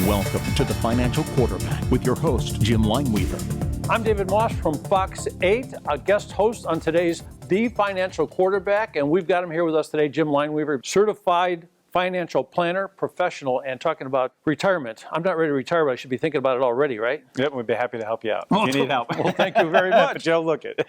Welcome to the Financial Quarterback with your host, Jim Lineweaver. I'm David Moss from Fox 8, a guest host on today's The Financial Quarterback, and we've got him here with us today, Jim Lineweaver, certified financial planner, professional, and talking about retirement. I'm not ready to retire, but I should be thinking about it already, right? Yep, we'd be happy to help you out if you need help. Well, thank you very much. But you'll look it.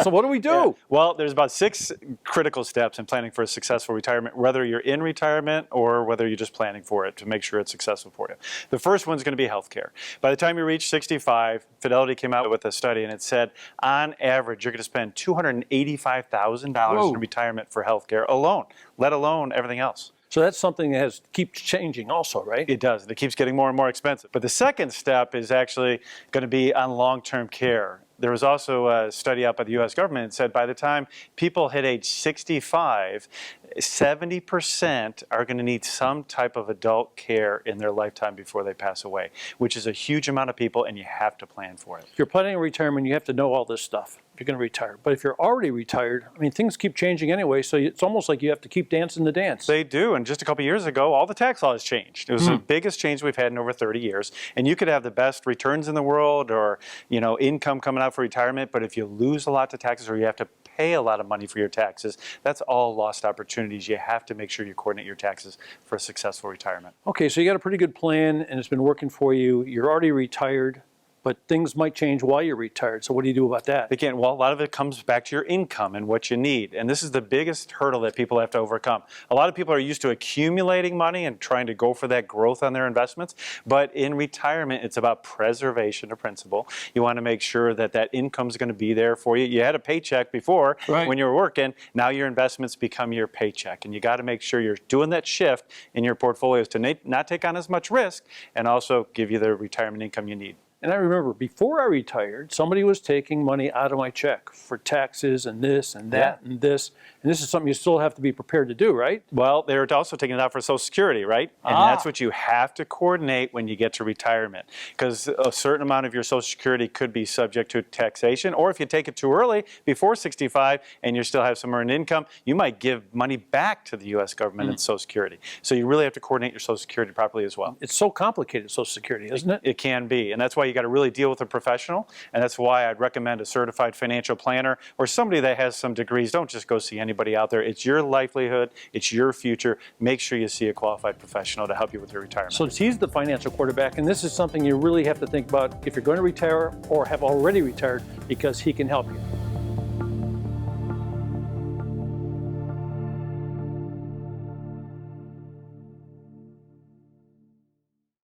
So what do we do? Yeah. Well, there's about 6 critical steps in planning for a successful retirement, whether you're in retirement or whether you're just planning for it to make sure it's successful for you. The first one's going to be healthcare. By the time you reach 65, Fidelity came out with a study and it said, on average, you're going to spend $285,000 in retirement for healthcare alone, let alone everything else. So that's something that keeps changing also, right? It does. It keeps getting more and more expensive. But the second step is actually going to be on long-term care. There was also a study out by the U.S. government that said by the time people hit age 65, 70% are going to need some type of adult care in their lifetime before they pass away, which is a huge amount of people, and you have to plan for it. If you're planning a retirement, you have to know all this stuff if you're going to retire. But if you're already retired, I mean, things keep changing anyway, so it's almost like you have to keep dancing the dance. They do, and just a couple years ago, all the tax laws changed. It was the biggest change we've had in over 30 years, and you could have the best returns in the world or, income coming out for retirement, but if you lose a lot to taxes or you have to pay a lot of money for your taxes, that's all lost opportunities. You have to make sure you coordinate your taxes for a successful retirement. Okay, so you got a pretty good plan, and it's been working for you. You're already retired, but things might change while you're retired. So what do you do about that? Again, well, a lot of it comes back to your income and what you need. And this is the biggest hurdle that people have to overcome. A lot of people are used to accumulating money and trying to go for that growth on their investments. But in retirement, it's about preservation of principal. You want to make sure that that income is going to be there for you. You had a paycheck before when you were working. Now your investments become your paycheck. And you got to make sure you're doing that shift in your portfolios to not take on as much risk and also give you the retirement income you need. And I remember before I retired, somebody was taking money out of my check for taxes and this and that and this. And this is something you still have to be prepared to do, right? Well, they're also taking it out for Social Security, right? And that's what you have to coordinate when you get to retirement. Because a certain amount of your Social Security could be subject to taxation. Or if you take it too early, before 65, and you still have some earned income, you might give money back to the U.S. government in Social Security. So you really have to coordinate your Social Security properly as well. It's so complicated, Social Security, isn't it? It can be. And that's why you got to really deal with a professional, and that's why I'd recommend a certified financial planner or somebody that has some degrees. Don't just go see anybody out there. It's your livelihood. It's your future. Make sure you see a qualified professional to help you with your retirement. So he's the financial quarterback, and this is something you really have to think about if you're going to retire or have already retired, because he can help you.